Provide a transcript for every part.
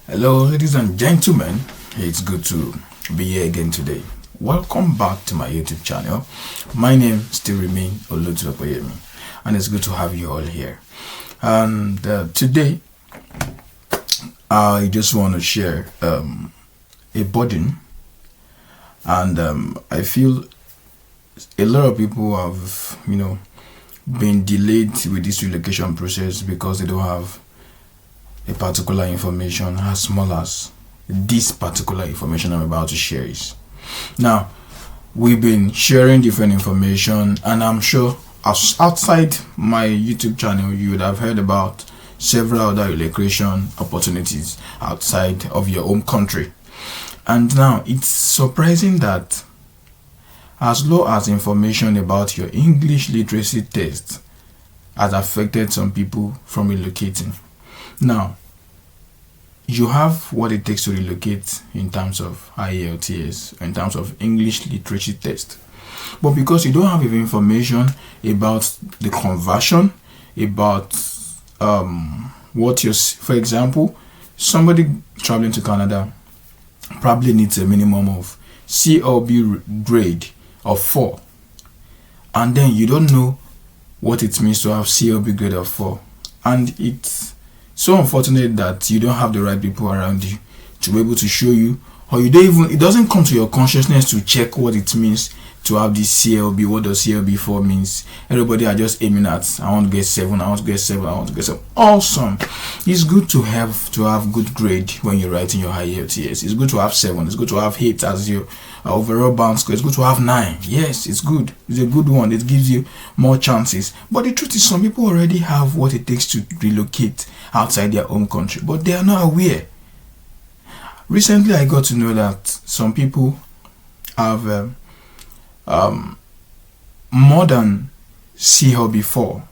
Hello, ladies and gentlemen. It's good to be here again today. Welcome back to my YouTube channel. My name still remains Olutuopoyemi, and it's good to have you all here. And today, I just want to share a burden, and I feel a lot of people have, been delayed with this relocation process because they don't have a particular information as small as this particular information I'm about to share is. Now, we've been sharing different information, and I'm sure outside my YouTube channel you would have heard about several other relocation opportunities outside of your home country. And now it's surprising that as low as information about your English literacy test has affected some people from relocating. Now, you have what it takes to relocate in terms of Ielts, in terms of English literacy test. But because you don't have even information about the conversion, about for example, somebody traveling to Canada probably needs a minimum of CLB grade of 4. And then you don't know what it means to have CLB grade of 4. And it's so unfortunate that you don't have the right people around you to be able to show you, or it doesn't come to your consciousness to check what it means to have this CLB. What does CLB 4 means? Everybody are just aiming at, I want to get 7, I want to get 7, I want to get 7. Awesome. It's good to have good grade when you're writing your high IELTS. It's good to have 7. It's good to have 8 as your overall bound score. It's good to have 9. Yes, it's good. It's a good one. It gives you more chances. But the truth is, some people already have what it takes to relocate outside their home country, but they are not aware. Recently, I got to know that some people have more than CLB 4,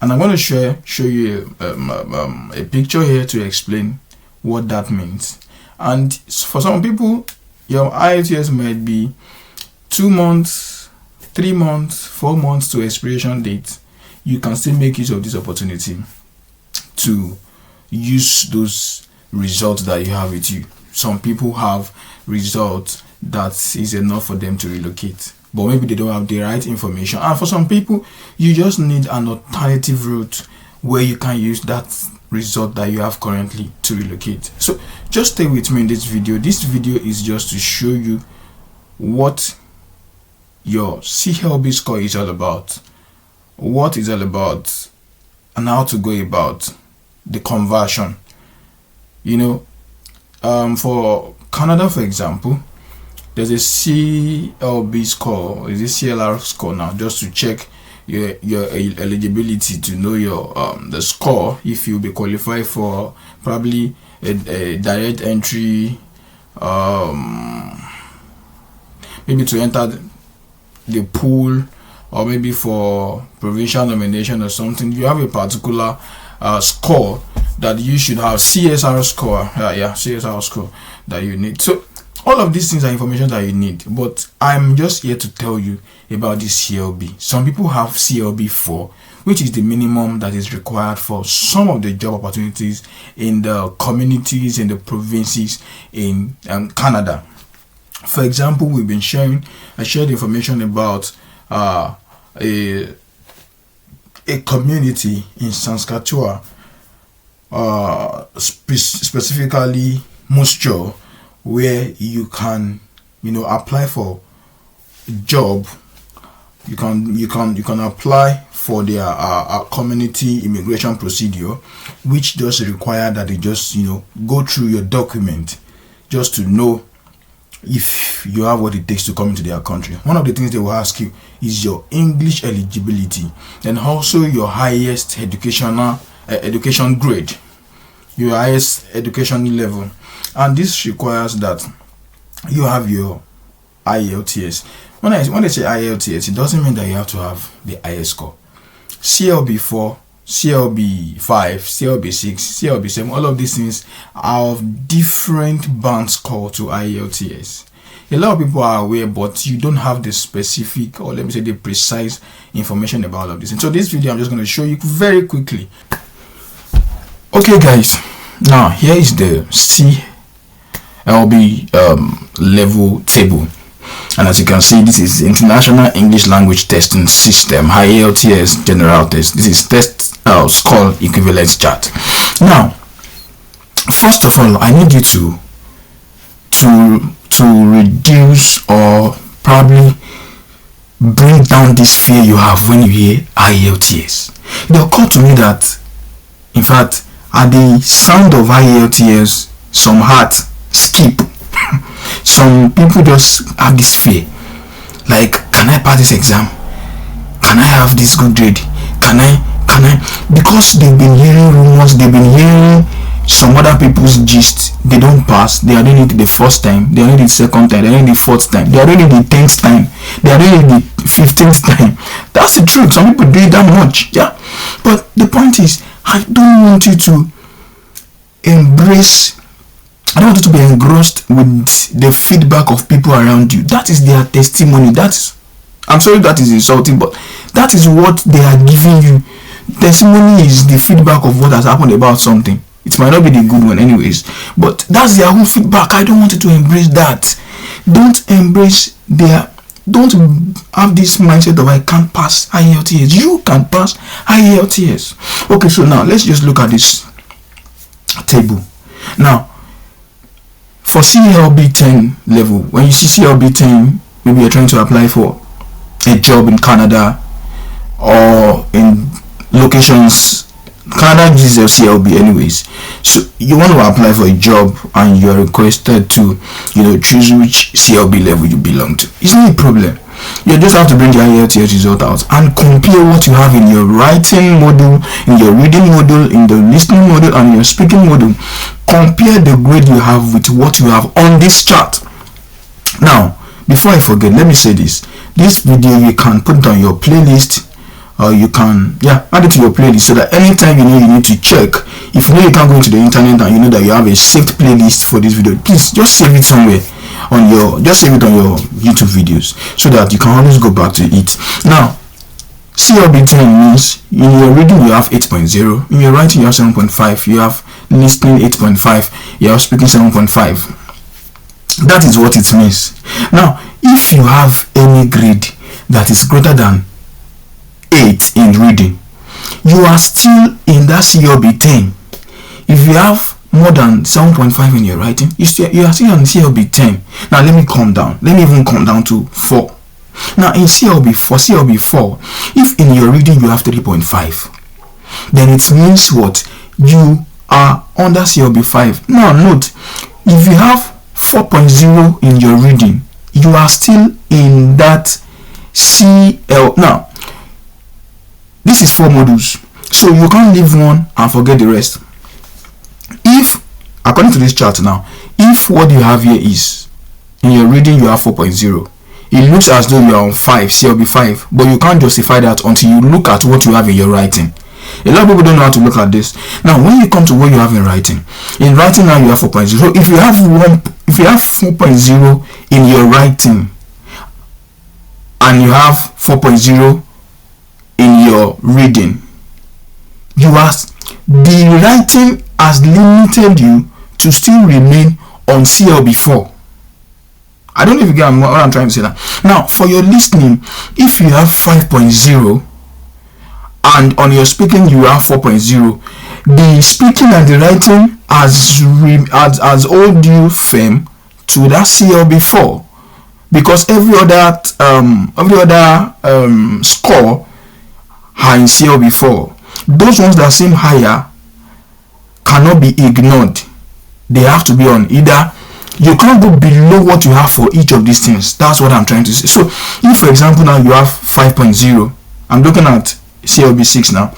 and I'm going to show you a picture here to explain what that means. And for some people, your IELTS might be 2 months, 3 months, 4 months to expiration date. You can still make use of this opportunity to use those results that you have with you. Some people have results that is enough for them to relocate, but maybe they don't have the right information. And for some people, you just need an alternative route where you can use that result that you have currently to relocate. So just stay with me in this video. This video is just to show you what your CLB score is all about, what is all about, and how to go about the conversion. For Canada, for example, there's a CLB score, is a CLR score now, just to check your eligibility, to know your the score if you'll be qualified for probably a direct entry, maybe to enter the pool, or maybe for provincial nomination or something. You have a particular score that you should have, CSR score, CSR score that you need. So all of these things are information that you need, but I'm just here to tell you about this CLB. Some people have CLB 4, which is the minimum that is required for some of the job opportunities in the communities, in the provinces in Canada. For example, I shared information about a community in Saskatchewan, specifically Moose Jaw, where you can apply for a job. You can apply for their community immigration procedure, which does require that they just go through your document just to know if you have what it takes to come into their country. One of the things they will ask you is your English eligibility, and also your highest education grade, your highest education level. And this requires that you have your IELTS. When I say IELTS, it doesn't mean that you have to have the highest score. CLB 4, CLB 5, CLB 6, CLB 7, all of these things are of different band score to IELTS. A lot of people are aware, but you don't have the specific, or let me say the precise information about all of this. And so this video, I'm just going to show you very quickly. Okay guys, Now here is the CLB level table, and as you can see, this is International English Language Testing System, Ielts General Test. This is test score equivalence chart. Now, first of all, I need you to reduce or probably bring down this fear you have when you hear Ielts. It occurred to me that, in fact, at the sound of Ielts, some hearts skip. Some people just have this fear, like, can I pass this exam? Can I have this good grade? Can I? Because they've been hearing rumors, they've been hearing some other people's gist. They don't pass, they are doing it the first time, they are doing it the second time, they are doing it the fourth time, they are doing it the 10th time, they are doing it the 15th time. That's the truth. Some people do it that much, yeah. But the point is, I don't want you to embrace, I don't want you to be engrossed with the feedback of people around you. That is their testimony. I'm sorry that is insulting, but that is what they are giving you. Testimony is the feedback of what has happened about something. It might not be the good one anyways, but that's their own feedback. I don't want you to embrace that. Don't have this mindset of I can't pass Ielts. You can pass Ielts. Okay, so now let's just look at this table. Now, for CLB 10 level, when you see CLB 10, maybe you're trying to apply for a job in Canada or in locations. Canada uses their CLB anyways, so you want to apply for a job and you are requested to choose which CLB level you belong to. It's not a problem. You just have to bring your Ielts result out and compare what you have in your writing module, in your reading module, in the listening module, and your speaking module. Compare the grade you have with what you have on this chart. Now, before I forget, let me say this video you can put it on your playlist, or you can add it to your playlist, so that anytime you need to check, if you can't go into the internet and you know that you have a saved playlist for this video, please just save it somewhere on your YouTube videos, so that you can always go back to it. Now, CLB 10 means in your reading you have 8.0, in your writing you have 7.5, you have listening 8.5, you have speaking 7.5. That is what it means. Now, if you have any grade that is greater than 8 in reading, you are still in that CLB 10. If you have more than 7.5 in your writing, you are still on CLB 10. Now let me come down. Let me even come down to 4. Now in CLB 4, if in your reading you have 3.5, then it means what? You are under CLB 5. Now note, if you have 4.0 in your reading, you are still in that CL. Now, this is 4 modules, so you can't leave one and forget the rest. If, according to this chart now, if what you have here is in your reading you have 4.0, it looks as though you are on 5, CLB 5, but you can't justify that until you look at what you have in your writing. A lot of people don't know how to look at this. Now, when you come to what you have in writing now you have 4.0. So if you have 4.0 in your writing and you have 4.0 in your reading, the writing has limited you to still remain on CLB 4. I don't know if you get what I'm trying to say now. Now, for your listening, if you have 5.0 and on your speaking you have 4.0, the speaking and the writing has hold you firm to that CLB 4, because every other score are in CLB 4. Those ones that seem higher cannot be ignored. They have to be on. Either you can't go below what you have for each of these things. That's what I'm trying to say. So if, for example, now you have 5.0, I'm looking at CLB 6 now.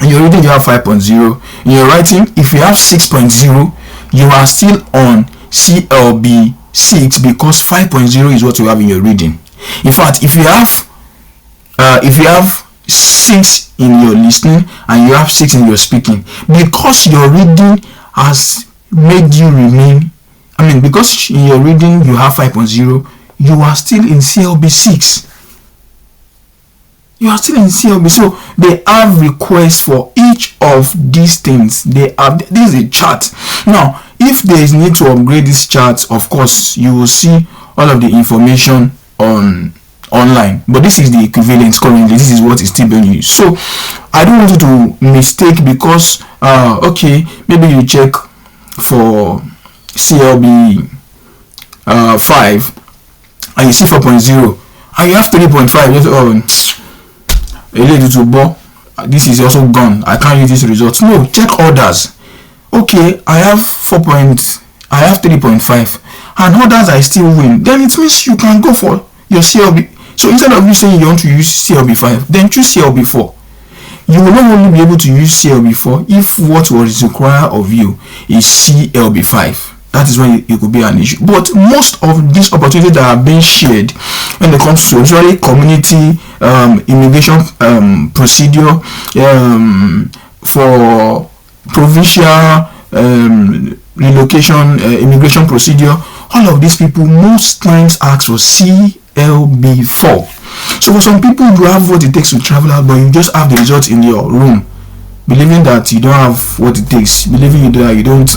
In your reading you have 5.0. In your writing, if you have 6.0, you are still on CLB 6, because 5.0 is what you have in your reading. In fact, if you have 6 in your listening and you have 6 in your speaking, because your reading has made you remain, because in your reading you have 5.0, you are still in CLB 6. You are still in CLB. So they have requests for each of these things. They have, this is a chart. Now, if there is need to upgrade this chart, of course, you will see all of the information online. But this is the equivalent currently. This is what is still being used. So I don't want you to mistake because okay, maybe you check for CLB 5 and you see 4.0 and you have 3.5. This is also gone. I can't use this result. No, check others. Okay, I have 3.5 and others I still win. Then it means you can go for your CLB. So instead of you saying you want to use CLB 5, then choose CLB 4. You will not only be able to use CLB 4 if what was required of you is CLB 5. That is when it could be an issue. But most of these opportunities that are being shared when it comes to usually community immigration procedure for provincial relocation immigration procedure, all of these people most times ask for CLB 4. So for some people, you have what it takes to travel out, but you just have the result in your room, believing that you don't have what it takes, believing you don't.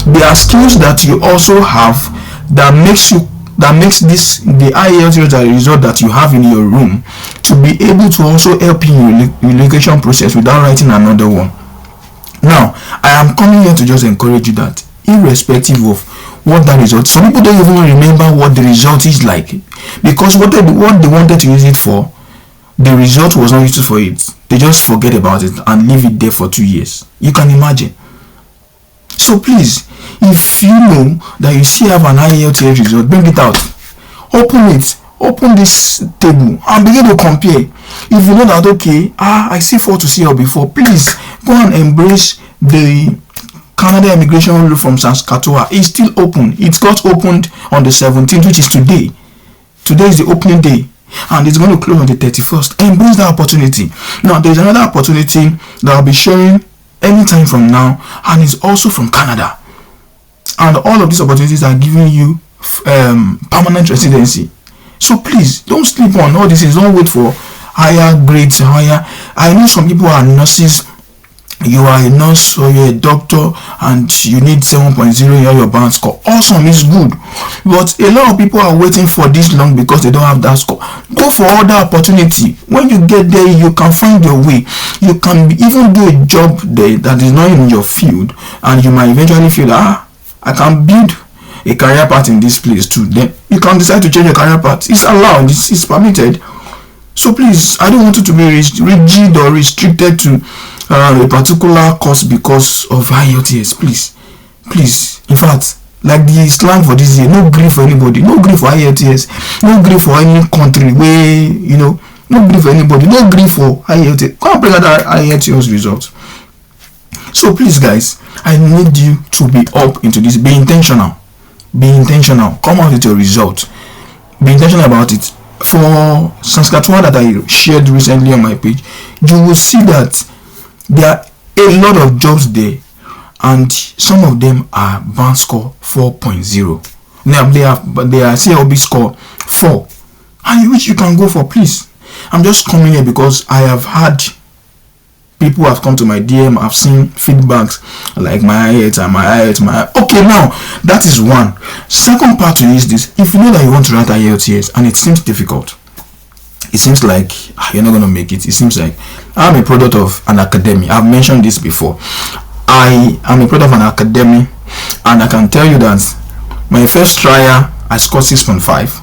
There are skills that you also have that makes this the Ielts result that you have in your room to be able to also help you in your relocation process without writing another one. Now, I am coming here to just encourage you that irrespective of what that result, some people don't even remember what the result is like, because what they wanted to use it for, the result was not used for it. They just forget about it and leave it there for 2 years. You can imagine. So please, if you know that you still have an Ielts result, bring it out. Open this table and begin to compare. If you know that, okay, I still fall to CLB 4, please go and embrace the Canada immigration rule from Saskatchewan. It's still open. It got opened on the 17th, which is today. Today is the opening day, and it's going to close on the 31st. Embrace that opportunity. Now, there's another opportunity that I'll be sharing anytime from now, and it's also from Canada. And all of these opportunities are giving you permanent residency. So please, don't sleep on all this. Don't wait for higher grades, higher. I know some people are nurses. You are a nurse or you're a doctor and you need 7.0 in your band score. Awesome, it's good. But a lot of people are waiting for this long because they don't have that score. Go for other opportunity. When you get there, you can find your way. You can even do a job there that is not in your field, and you might eventually feel, I can build a career path in this place too. Then you can decide to change your career path. It's allowed, it's permitted. So please, I don't want you to be rigid or restricted to a particular course because of Ielts. Please, in fact, like the slang for this year, no grief for anybody, no grief for Ielts, no grief for any country where, no grief for anybody, no grief for Ielts. Go and bring out that Ielts result. So please, guys, I need you to be up into this. Be intentional. Come out with your result. Be intentional about it. For Saskatchewan that I shared recently on my page, you will see that there are a lot of jobs there, and some of them are band score 4.0. Now they are CLB score 4, and which you can go for. Please, I'm just coming here because I have had people have come to my DM. I've seen feedbacks like my Ielts. Okay, now that is one. Second part to this: if you know that you want to write Ielts and it seems difficult, it seems like you're not going to make it. It seems like I'm a product of an academy. I've mentioned this before. I am a product of an academy, and I can tell you that my first trial I scored 6.5.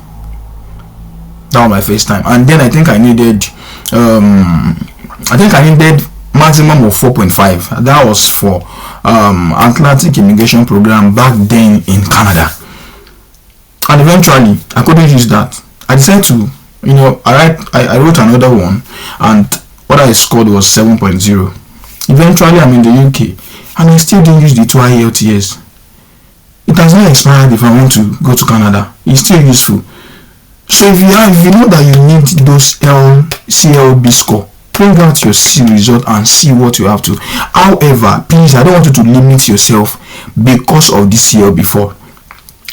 That was my first time, and then I think I needed maximum of 4.5. That was for Atlantic immigration program back then in Canada, and eventually I couldn't use that. I decided to, I wrote another one, and what I scored was 7.0. Eventually I'm in the UK, and I still didn't use the 2 Ielts. It has not expired if I want to go to Canada. It's still useful. So if you know that you need those CLB score, bring out your C result and see what you have to. However, please, I don't want you to limit yourself because of this CLB 4.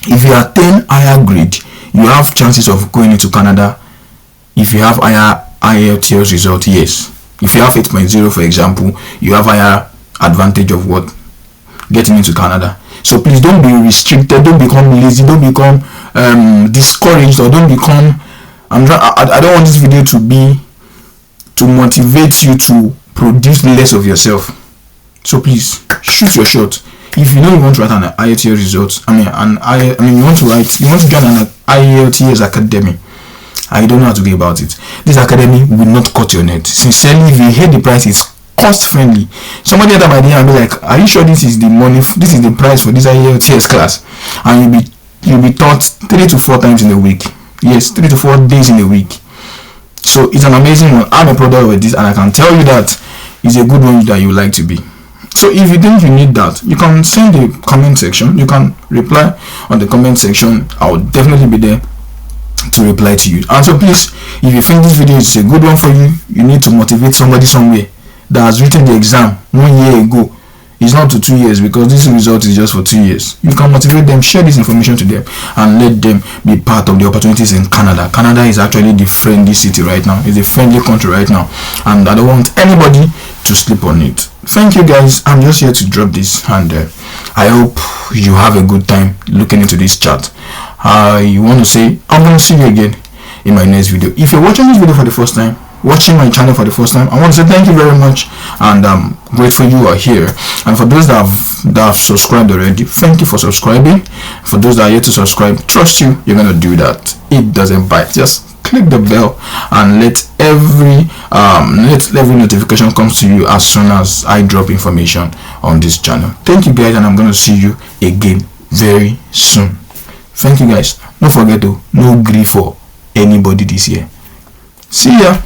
If you are 10 higher grade, you have chances of going into Canada. If you have higher IELTS result, yes. If you have 8.0, for example, you have higher advantage of what? Getting into Canada. So please don't be restricted, don't become lazy, don't become discouraged, or don't become I don't want this video to be to motivate you to produce less of yourself. So please shoot your shot. If you know you want to write an IELTS result, you want to join an IELTS academy, I don't know how to go about it. This academy will not cut your net. Sincerely, if you hear the price, it's cost friendly. Somebody enter my DM and be like, are you sure this is the money, this is the price for this IELTS class? And you'll be taught 3 to 4 times in a week. Yes, 3 to 4 days in a week. So it's an amazing one. I'm a product of this, and I can tell you that it's a good one that you like to be. So if you think you need that, you can send the comment section. You can reply on the comment section. I will definitely be there to reply to you. And so please, if you think this video is a good one for you, you need to motivate somebody somewhere that has written the exam 1 year ago. It's not to 2 years, because this result is just for 2 years. You can motivate them, share this information to them, and let them be part of the opportunities in Canada. Canada is actually the friendly city right now. It's a friendly country right now, and I don't want anybody to sleep on it. Thank you guys. I'm just here to drop this, and I hope you have a good time looking into this chat. I want to say I'm going to see you again in my next video. If you're watching this video for the first time, watching my channel for the first time, I want to say thank you very much, and I'm grateful you are here. And for those that have subscribed already, thank you for subscribing. For those that are yet to subscribe, trust you're gonna do that. It doesn't bite. Just click the bell and let every notification comes to you as soon as I drop information on this channel. Thank you guys, and I'm gonna see you again very soon. Thank you guys. Don't forget to no grief for anybody this year. See ya.